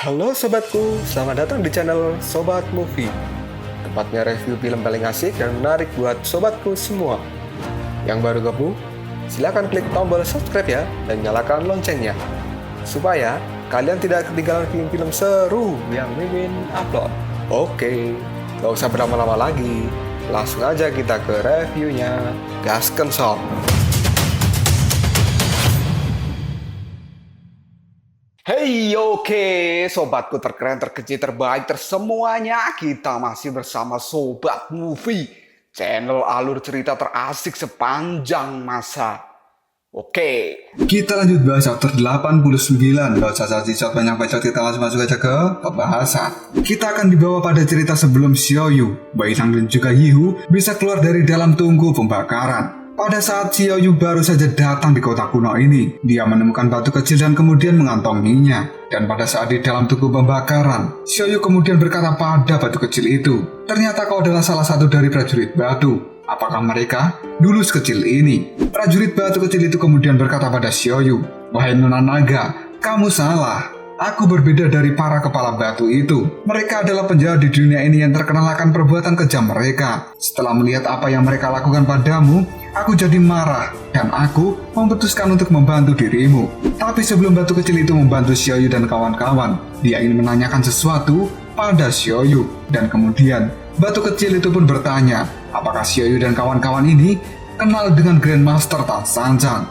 Halo sobatku, selamat datang di channel Sobat Movie. Tempatnya review film paling asik dan menarik buat sobatku semua. Yang baru gabung, silakan klik tombol subscribe ya dan nyalakan loncengnya supaya kalian tidak ketinggalan film-film seru yang Mimin upload. Oke, gak usah berlama-lama lagi, langsung aja kita ke reviewnya. Gasken sob. Hey, oke, sobatku terkeren, terkecil, terbaik, tersemuanya. Kita masih bersama Sobat Movie, channel alur cerita terasik sepanjang masa. Oke, kita lanjut bahas chapter 89. Gak usah cacit banyak bacot, kita langsung masuk aja ke pembahasan. Kita akan dibawa pada cerita sebelum Xiaoyu, Bailang dan juga Yihu bisa keluar dari dalam tungku pembakaran. Pada saat Xiaoyu baru saja datang di kota kuno ini, dia menemukan batu kecil dan kemudian mengantonginya. Dan pada saat di dalam tungku pembakaran, Xiaoyu kemudian berkata pada batu kecil itu, "Ternyata kau adalah salah satu dari prajurit batu. Apakah mereka dulu sekecil ini?" Prajurit batu kecil itu kemudian berkata pada Xiaoyu, "Wahai Nona Naga, kamu salah. Aku berbeda dari para kepala batu itu. Mereka adalah penjahat di dunia ini yang terkenal akan perbuatan kejam mereka. Setelah melihat apa yang mereka lakukan padamu, aku jadi marah dan aku memutuskan untuk membantu dirimu." Tapi sebelum batu kecil itu membantu Xiaoyu dan kawan-kawan, dia ingin menanyakan sesuatu pada Xiaoyu. Dan kemudian batu kecil itu pun bertanya, apakah Xiaoyu dan kawan-kawan ini kenal dengan Grandmaster Tan Sanjang?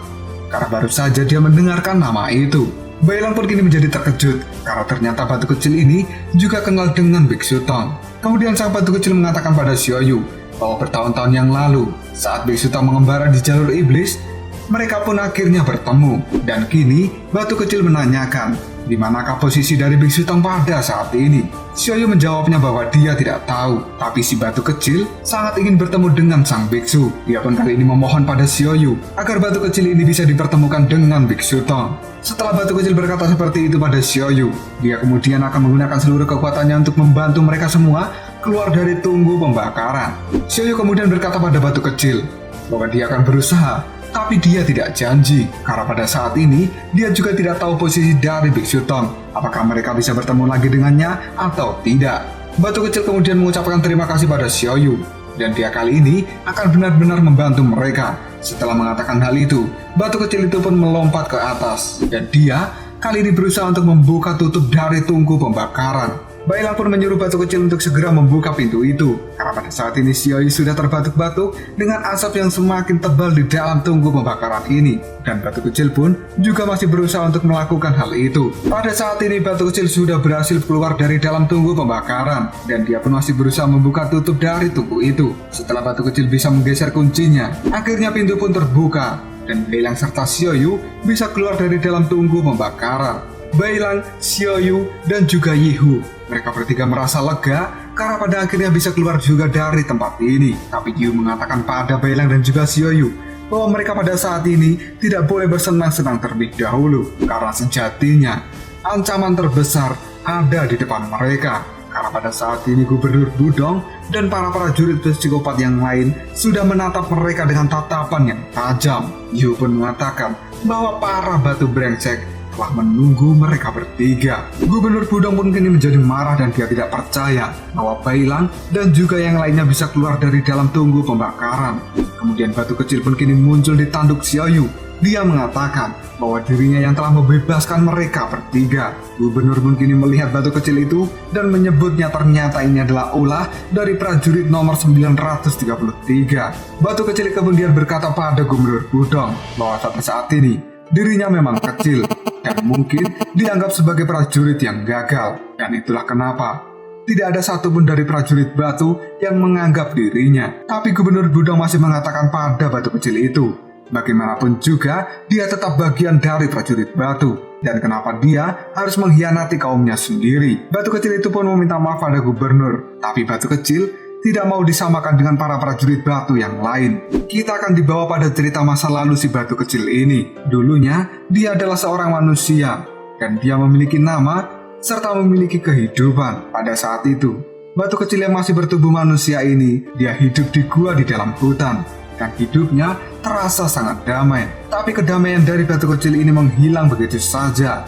Karena baru saja dia mendengarkan nama itu. Bailang pun kini menjadi terkejut karena ternyata batu kecil ini juga kenal dengan Biksu Tong. Kemudian sang batu kecil mengatakan pada Xiaoyu bahwa bertahun-tahun yang lalu saat Biksu Tong mengembara di jalur iblis, mereka pun akhirnya bertemu. Dan kini batu kecil menanyakan, di manakah posisi dari Biksu Tong pada saat ini? Xiaoyu menjawabnya bahwa dia tidak tahu, tapi si batu kecil sangat ingin bertemu dengan sang biksu. Dia pun kali ini memohon pada Xiaoyu agar batu kecil ini bisa dipertemukan dengan Biksu Tong. Setelah batu kecil berkata seperti itu pada Xiaoyu, dia kemudian akan menggunakan seluruh kekuatannya untuk membantu mereka semua keluar dari tungku pembakaran. Xiaoyu kemudian berkata pada batu kecil bahwa dia akan berusaha, tapi dia tidak janji, karena pada saat ini dia juga tidak tahu posisi dari Biksu Tong. Apakah mereka bisa bertemu lagi dengannya atau tidak? Batu kecil kemudian mengucapkan terima kasih pada Xiaoyu, dan dia kali ini akan benar-benar membantu mereka. Setelah mengatakan hal itu, batu kecil itu pun melompat ke atas, dan dia kali ini berusaha untuk membuka tutup dari tungku pembakaran. Bailang pun menyuruh batu kecil untuk segera membuka pintu itu, karena pada saat ini Xiaoyu sudah terbatuk-batuk dengan asap yang semakin tebal di dalam tungku pembakaran ini. Dan batu kecil pun juga masih berusaha untuk melakukan hal itu. Pada saat ini batu kecil sudah berhasil keluar dari dalam tungku pembakaran, dan dia pun masih berusaha membuka tutup dari tungku itu. Setelah batu kecil bisa menggeser kuncinya, akhirnya pintu pun terbuka, dan Bailang serta Xiaoyu bisa keluar dari dalam tungku pembakaran. Bailang, Xiaoyu, dan juga Yihu, mereka bertiga merasa lega karena pada akhirnya bisa keluar juga dari tempat ini. Tapi Yihu mengatakan pada Bailang dan juga Xiaoyu bahwa mereka pada saat ini tidak boleh bersenang-senang terlebih dahulu, karena sejatinya ancaman terbesar ada di depan mereka. Karena pada saat ini Gubernur Budong dan para prajurit psikopat yang lain sudah menatap mereka dengan tatapan yang tajam. Yihu pun mengatakan bahwa para batu brengsek telah menunggu mereka bertiga. Gubernur Budong pun kini menjadi marah dan dia tidak percaya bahwa Bailang dan juga yang lainnya bisa keluar dari dalam tungku pembakaran. Kemudian batu kecil pun kini muncul di tanduk Xiaoyu. Dia mengatakan bahwa dirinya yang telah membebaskan mereka bertiga. Gubernur pun kini melihat batu kecil itu dan menyebutnya ternyata ini adalah ulah dari prajurit nomor 933. Batu kecil kemudian berkata pada Gubernur Budong bahwa sampai saat ini dirinya memang kecil dan mungkin dianggap sebagai prajurit yang gagal. Dan itulah kenapa tidak ada satupun dari prajurit batu yang menganggap dirinya. Tapi Gubernur Budong masih mengatakan pada batu kecil itu, bagaimanapun juga dia tetap bagian dari prajurit batu. Dan kenapa dia harus mengkhianati kaumnya sendiri. Batu kecil itu pun meminta maaf pada gubernur. Tapi batu kecil tidak mau disamakan dengan para prajurit batu yang lain. Kita akan dibawa pada cerita masa lalu si batu kecil ini. Dulunya, dia adalah seorang manusia, dan dia memiliki nama serta memiliki kehidupan. Pada saat itu, batu kecil yang masih bertubuh manusia ini, dia hidup di gua di dalam hutan, dan hidupnya terasa sangat damai. Tapi kedamaian dari batu kecil ini menghilang begitu saja.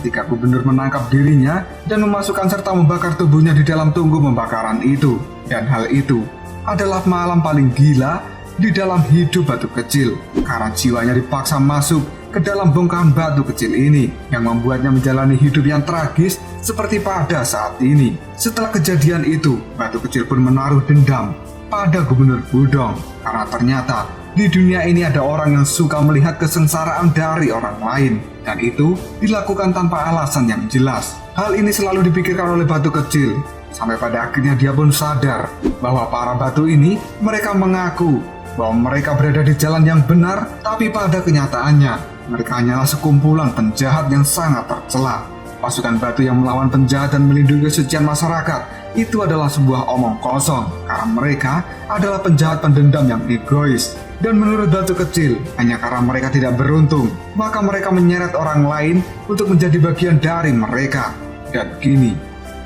ketika gubernur menangkap dirinya dan memasukkan serta membakar tubuhnya di dalam tungku pembakaran itu. Dan hal itu adalah malam paling gila di dalam hidup Batu Kecil, karena jiwanya dipaksa masuk ke dalam bongkahan batu kecil ini yang membuatnya menjalani hidup yang tragis seperti pada saat ini. Setelah kejadian itu, Batu Kecil pun menaruh dendam pada Gubernur Budong, karena ternyata di dunia ini ada orang yang suka melihat kesengsaraan dari orang lain, dan itu dilakukan tanpa alasan yang jelas. Hal ini selalu dipikirkan oleh Batu Kecil, sampai pada akhirnya dia pun sadar bahwa para batu ini mereka mengaku bahwa mereka berada di jalan yang benar, tapi pada kenyataannya mereka hanyalah sekumpulan penjahat yang sangat tercela. Pasukan batu yang melawan penjahat dan melindungi kesucian masyarakat itu adalah sebuah omong kosong, karena mereka adalah penjahat pendendam yang egois. Dan menurut Batu Kecil, hanya karena mereka tidak beruntung, maka mereka menyeret orang lain untuk menjadi bagian dari mereka. Dan kini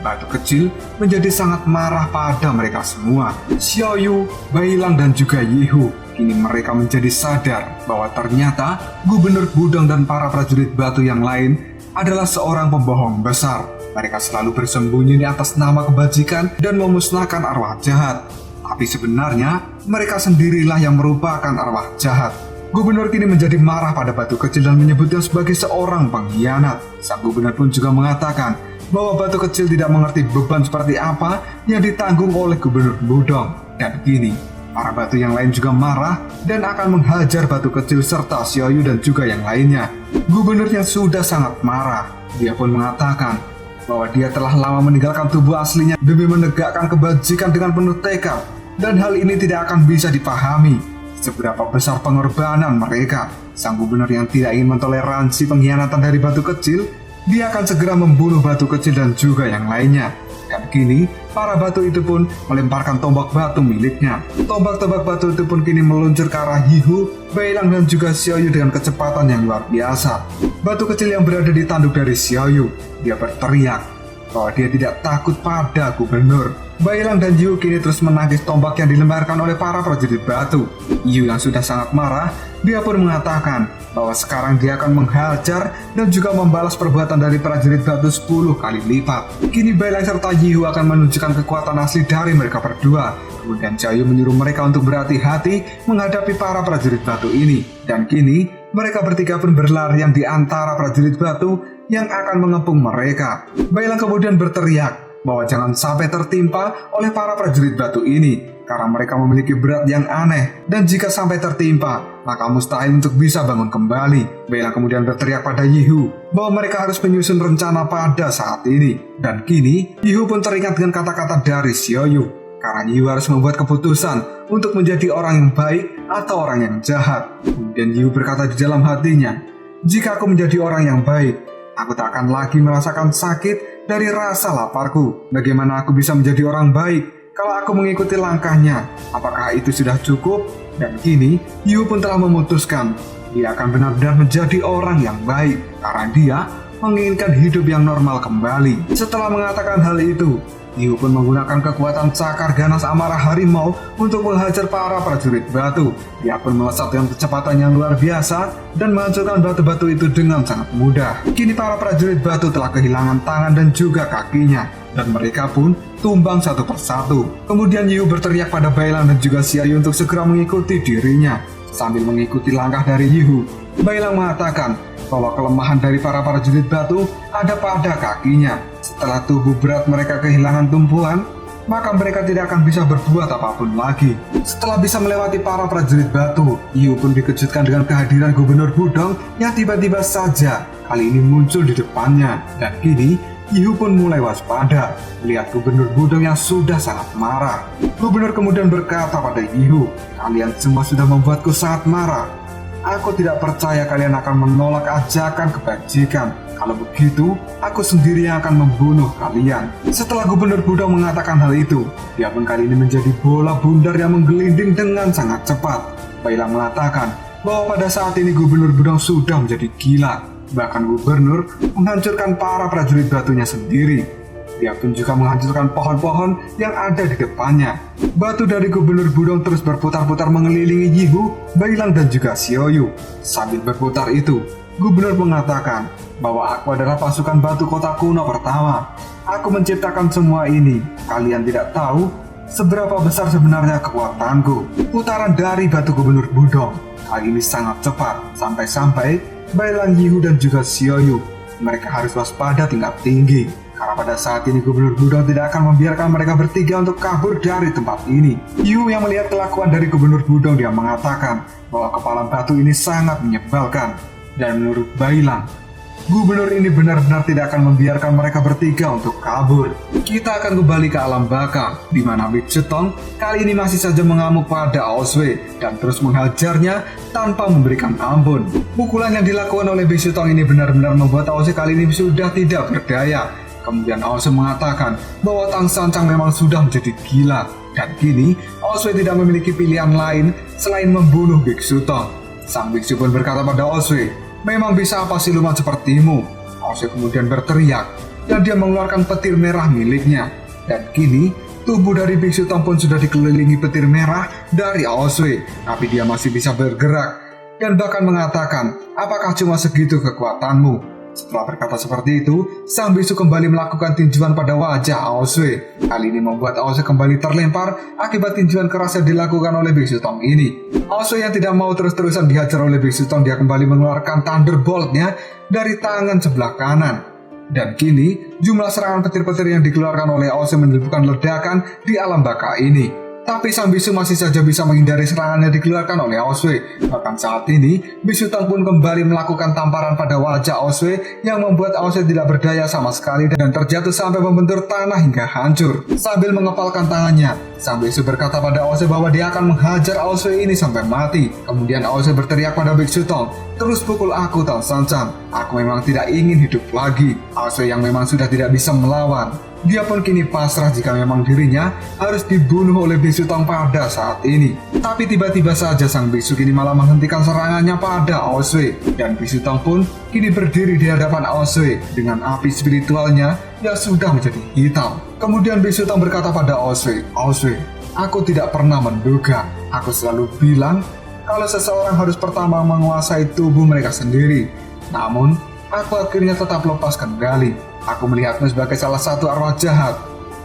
Batu Kecil menjadi sangat marah pada mereka semua, Xiaoyu, Bailang, dan juga Yihu. Kini mereka menjadi sadar bahwa ternyata Gubernur Budong dan para prajurit batu yang lain adalah seorang pembohong besar. Mereka selalu bersembunyi di atas nama kebajikan dan memusnahkan arwah jahat. Tapi sebenarnya mereka sendirilah yang merupakan arwah jahat. Gubernur kini menjadi marah pada Batu Kecil dan menyebutnya sebagai seorang pengkhianat. Sang gubernur pun juga mengatakan bahwa Batu Kecil tidak mengerti beban seperti apa yang ditanggung oleh Gubernur Budong. Dan kini para batu yang lain juga marah dan akan menghajar Batu Kecil serta Xiaoyu dan juga yang lainnya. Gubernur yang sudah sangat marah, dia pun mengatakan bahwa dia telah lama meninggalkan tubuh aslinya demi menegakkan kebajikan dengan penuh tekad, dan hal ini tidak akan bisa dipahami seberapa besar pengorbanan mereka. Sang gubernur yang tidak ingin mentoleransi pengkhianatan dari Batu Kecil, dia akan segera membunuh Batu Kecil dan juga yang lainnya. Dan kini, para batu itu pun melemparkan tombak batu miliknya. Tombak-tombak batu itu pun kini meluncur ke arah Yihu, Bailang, dan juga Xiaoyu dengan kecepatan yang luar biasa. Batu Kecil yang berada di tanduk dari Xiaoyu, dia berteriak bahwa dia tidak takut pada gubernur. Bailang dan Yihu kini terus menangkis tombak yang dilemparkan oleh para prajurit batu. Yihu yang sudah sangat marah, dia pun mengatakan bahwa sekarang dia akan menghajar dan juga membalas perbuatan dari prajurit batu 10 kali lipat. Kini Bailang serta Yihu akan menunjukkan kekuatan asli dari mereka berdua. Kemudian Xiaoyu menyuruh mereka untuk berhati-hati menghadapi para prajurit batu ini. Dan kini mereka bertiga pun berlarian di antara prajurit batu yang akan mengepung mereka. Bailang kemudian berteriak bahwa jangan sampai tertimpa oleh para prajurit batu ini, karena mereka memiliki berat yang aneh, dan jika sampai tertimpa, maka mustahil untuk bisa bangun kembali. Bailang kemudian berteriak pada Yihu bahwa mereka harus menyusun rencana pada saat ini. Dan kini, Yihu pun teringat dengan kata-kata dari Xiaoyu, karena Yihu harus membuat keputusan untuk menjadi orang yang baik atau orang yang jahat. Kemudian Yihu berkata di dalam hatinya, jika aku menjadi orang yang baik, aku tak akan lagi merasakan sakit dari rasa laparku. Bagaimana aku bisa menjadi orang baik kalau aku mengikuti langkahnya? Apakah itu sudah cukup? Dan kini, Yihu pun telah memutuskan dia akan benar-benar menjadi orang yang baik, karena dia menginginkan hidup yang normal kembali. Setelah mengatakan hal itu, Yihu pun menggunakan kekuatan cakar ganas amarah harimau untuk menghajar para prajurit batu. Dia pun melesat dengan kecepatan yang luar biasa dan menghancurkan batu-batu itu dengan sangat mudah. Kini para prajurit batu telah kehilangan tangan dan juga kakinya, dan mereka pun tumbang satu persatu. Kemudian Yihu berteriak pada Bailang dan juga Xiaoyu untuk segera mengikuti dirinya. Sambil mengikuti langkah dari Yihu, Bailang mengatakan bahwa kelemahan dari para prajurit batu ada pada kakinya. Setelah tubuh berat mereka kehilangan tumpuan, maka mereka tidak akan bisa berbuat apapun lagi. Setelah bisa melewati para prajurit batu, Yihu pun dikejutkan dengan kehadiran Gubernur Budong yang tiba-tiba saja kali ini muncul di depannya. Dan kini Yihu pun mulai waspada melihat Gubernur Budong yang sudah sangat marah. Gubernur kemudian berkata pada Yihu, kalian semua sudah membuatku sangat marah. Aku tidak percaya kalian akan menolak ajakan kebajikan. Kalau begitu, aku sendiri yang akan membunuh kalian. Setelah Gubernur Budong mengatakan hal itu, dia pun kali ini menjadi bola bundar yang menggelinding dengan sangat cepat. Bailang mengatakan bahwa pada saat ini Gubernur Budong sudah menjadi gila. Bahkan Gubernur menghancurkan para prajurit batunya sendiri. Dia pun juga menghancurkan pohon-pohon yang ada di depannya. Batu dari Gubernur Budong terus berputar-putar mengelilingi Yihu, Bailang, dan juga Xiaoyu. Sambil berputar itu, Gubernur mengatakan bahwa aku adalah pasukan batu kota kuno pertama. Aku menciptakan semua ini. Kalian tidak tahu seberapa besar sebenarnya kekuatanku. Putaran dari batu gubernur Budong kali ini sangat cepat, sampai-sampai Bailang Yihu dan juga Xiaoyu mereka harus waspada tingkat tinggi. Karena pada saat ini Gubernur Budong tidak akan membiarkan mereka bertiga untuk kabur dari tempat ini. Yu yang melihat kelakuan dari Gubernur Budong, dia mengatakan bahwa kepalan batu ini sangat menyebalkan. Dan menurut Bailang, Gubernur ini benar-benar tidak akan membiarkan mereka bertiga untuk kabur. Kita akan kembali ke alam baka, di mana Big Sutong kali ini masih saja mengamuk pada Oswe dan terus menghajarnya tanpa memberikan ampun. Pukulan yang dilakukan oleh Big Sutong ini benar-benar membuat Oswe kali ini sudah tidak berdaya. Kemudian Oswe mengatakan bahwa Tang Sancang memang sudah menjadi gila, dan kini Oswe tidak memiliki pilihan lain selain membunuh Big Sutong. Sang biksu pun berkata pada Oswe, "Memang bisa apa siluman sepertimu?" Oswe kemudian berteriak dan dia mengeluarkan petir merah miliknya. Dan kini tubuh dari Big Sutong pun sudah dikelilingi petir merah dari Oswe, tapi dia masih bisa bergerak dan bahkan mengatakan, "Apakah cuma segitu kekuatanmu?" Setelah berkata seperti itu, sang biksu kembali melakukan tinjuan pada wajah Oswe. Hal ini membuat Oswe kembali terlempar akibat tinjuan keras yang dilakukan oleh Big Sutong ini. Oswe yang tidak mau terus-terusan dihajar oleh Big Sutong, dia kembali mengeluarkan Thunderbolt-nya dari tangan sebelah kanan. Dan kini, jumlah serangan petir-petir yang dikeluarkan oleh Oswe menimbulkan ledakan di alam baka ini. Tapi sang bisu masih saja bisa menghindari serangan yang dikeluarkan oleh Oswe. Bahkan saat ini, Big Sutong pun kembali melakukan tamparan pada wajah Oswe yang membuat Oswe tidak berdaya sama sekali dan terjatuh sampai membentur tanah hingga hancur. Sambil mengepalkan tangannya, sang bisu berkata pada Oswe bahwa dia akan menghajar Oswe ini sampai mati. Kemudian Oswe berteriak pada Big Sutong, "Terus pukul aku, Tang Sancang. Aku memang tidak ingin hidup lagi." Oswe yang memang sudah tidak bisa melawan, dia pun kini pasrah jika memang dirinya harus dibunuh oleh Big Sutong pada saat ini. Tapi tiba-tiba saja sang biksu kini malah menghentikan serangannya pada Oswe. Dan Big Sutong pun kini berdiri di hadapan Oswe dengan api spiritualnya yang sudah menjadi hitam. Kemudian Big Sutong berkata pada Oswe, "Oswe, aku tidak pernah menduga. Aku selalu bilang kalau seseorang harus pertama menguasai tubuh mereka sendiri. Namun, aku akhirnya tetap lepas kendali. Aku melihatmu sebagai salah satu arwah jahat,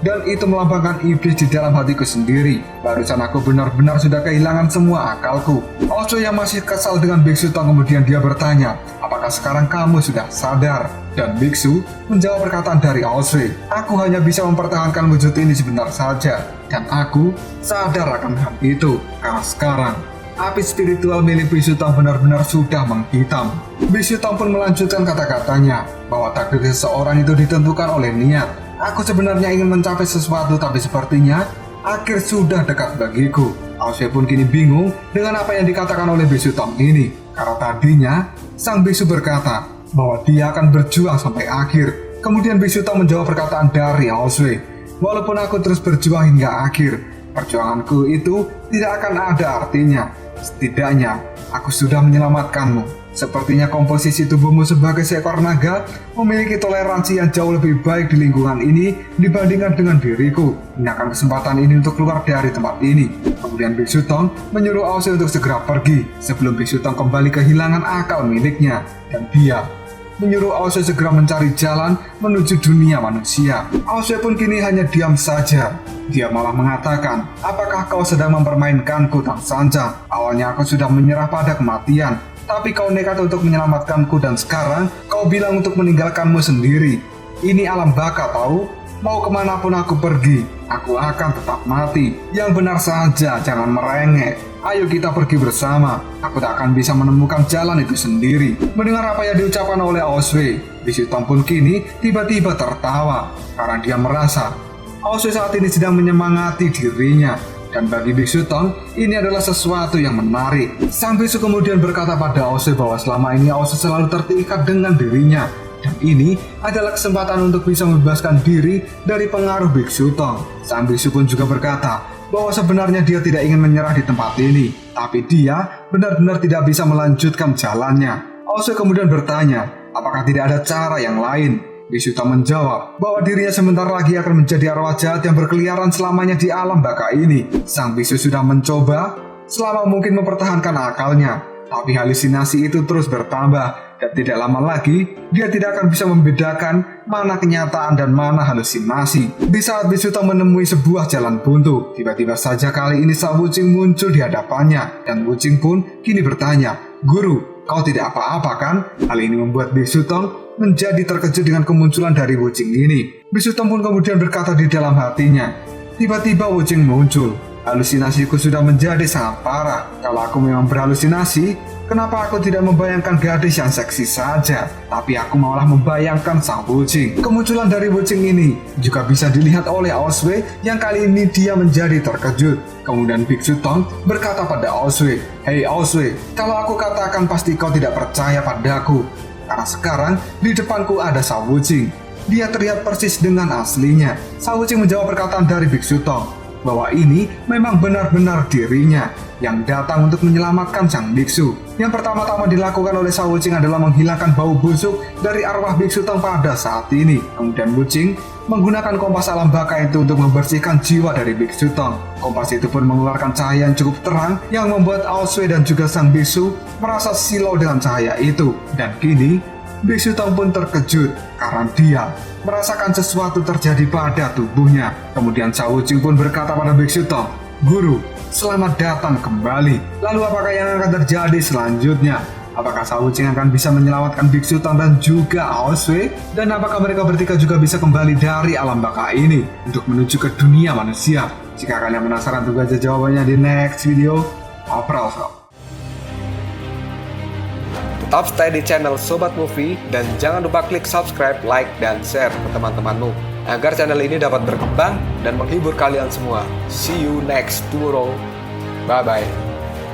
dan itu melambangkan iblis di dalam hatiku sendiri. Barusan aku benar-benar sudah kehilangan semua akalku." Oswe yang masih kesal dengan Big Sutong kemudian dia bertanya, "Apakah sekarang kamu sudah sadar?" Dan biksu menjawab perkataan dari Oswe, "Aku hanya bisa mempertahankan wujud ini sebentar saja, dan aku sadar akan hal itu, karena sekarang api spiritual milik Big Sutong benar-benar sudah menghitam." Big Sutong pun melanjutkan kata-katanya bahwa takdir seseorang itu ditentukan oleh niat. "Aku sebenarnya ingin mencapai sesuatu, tapi sepertinya akhir sudah dekat bagiku." Oswe pun kini bingung dengan apa yang dikatakan oleh Big Sutong ini, karena tadinya sang biksu berkata bahwa dia akan berjuang sampai akhir. Kemudian Big Sutong menjawab perkataan dari Oswe, "Walaupun aku terus berjuang hingga akhir, perjuanganku itu tidak akan ada artinya. Setidaknya aku sudah menyelamatkanmu. Sepertinya komposisi tubuhmu sebagai seekor naga memiliki toleransi yang jauh lebih baik di lingkungan ini dibandingkan dengan diriku. Gunakan kesempatan ini untuk keluar dari tempat ini." Kemudian Big Sutong menyuruh Oswe untuk segera pergi sebelum Big Sutong kembali kehilangan akal miliknya, dan dia menyuruh Oswe segera mencari jalan menuju dunia manusia. Oswe pun kini hanya diam saja. Dia malah mengatakan, "Apakah kau sedang mempermainkanku, Tang Sancang? Awalnya aku sudah menyerah pada kematian, tapi kau nekat untuk menyelamatkanku dan sekarang kau bilang untuk meninggalkanmu sendiri. Ini alam baka tahu, mau kemanapun aku pergi, aku akan tetap mati. Yang benar saja, jangan merengek. Ayo kita pergi bersama, aku tak akan bisa menemukan jalan itu sendiri." Mendengar apa yang diucapkan oleh Oswe, Big Sutong pun kini tiba-tiba tertawa, karena dia merasa Oswe saat ini sedang menyemangati dirinya. Dan bagi Big Sutong, ini adalah sesuatu yang menarik. Sang biksu kemudian berkata pada Oswe bahwa selama ini Oswe selalu terikat dengan dirinya, dan ini adalah kesempatan untuk bisa membebaskan diri dari pengaruh Big Sutong. Sang biksu pun juga berkata bahwa sebenarnya dia tidak ingin menyerah di tempat ini, tapi dia benar-benar tidak bisa melanjutkan jalannya. Oswe kemudian bertanya, apakah tidak ada cara yang lain? Big Sutong menjawab bahwa dirinya sebentar lagi akan menjadi arwah jahat yang berkeliaran selamanya di alam baka ini. Sang biksu sudah mencoba selama mungkin mempertahankan akalnya, tapi halusinasi itu terus bertambah Dan tidak lama lagi, dia tidak akan bisa membedakan mana kenyataan dan mana halusinasi. Di saat Biksu Tong menemui sebuah jalan buntu, tiba-tiba saja kali ini Sang Wuching muncul di hadapannya. Dan Wuching pun kini bertanya, "Guru, kau tidak apa-apa kan?" Hal ini membuat Biksu Tong menjadi terkejut dengan kemunculan dari Wuching ini. Biksu Tong pun kemudian berkata di dalam hatinya, "Tiba-tiba Wuching muncul. Halusinasiku sudah menjadi sangat parah. Kalau aku memang berhalusinasi, kenapa aku tidak membayangkan gadis yang seksi saja? Tapi aku malah membayangkan Sang Wuching." Kemunculan dari Wuching ini juga bisa dilihat oleh Oswei yang kali ini dia menjadi terkejut. Kemudian Biksu Tong berkata pada Oswei, "Hei Oswei, kalau aku katakan pasti kau tidak percaya padaku. Karena sekarang di depanku ada Sang Wuching. Dia terlihat persis dengan aslinya." Sang Wuching menjawab perkataan dari Biksu Tong bahwa ini memang benar-benar dirinya yang datang untuk menyelamatkan sang biksu. Yang pertama-tama dilakukan oleh Sang Wuching adalah menghilangkan bau busuk dari arwah Biksu Tong pada saat ini. Kemudian Wuching menggunakan kompas alam baka itu untuk membersihkan jiwa dari Biksu Tong. Kompas itu pun mengeluarkan cahaya yang cukup terang yang membuat Oswei dan juga sang biksu merasa silau dengan cahaya itu. Dan kini Biksu Tong pun terkejut karena dia merasakan sesuatu terjadi pada tubuhnya. Kemudian Sang Wuching pun berkata pada Biksu Tong, "Guru, selamat datang kembali." Lalu apakah yang akan terjadi selanjutnya? Apakah Sang Wuching akan bisa menyelamatkan Biksu Tong dan juga Oswei? Dan apakah mereka bertiga juga bisa kembali dari alam baka ini untuk menuju ke dunia manusia? Jika kalian penasaran, tunggu aja jawabannya di next video. Opera. Tetap stay di channel Sobat Movie dan jangan lupa klik subscribe, like, dan share ke teman-temanmu agar channel ini dapat berkembang dan menghibur kalian semua. See you next tomorrow. Bye-bye.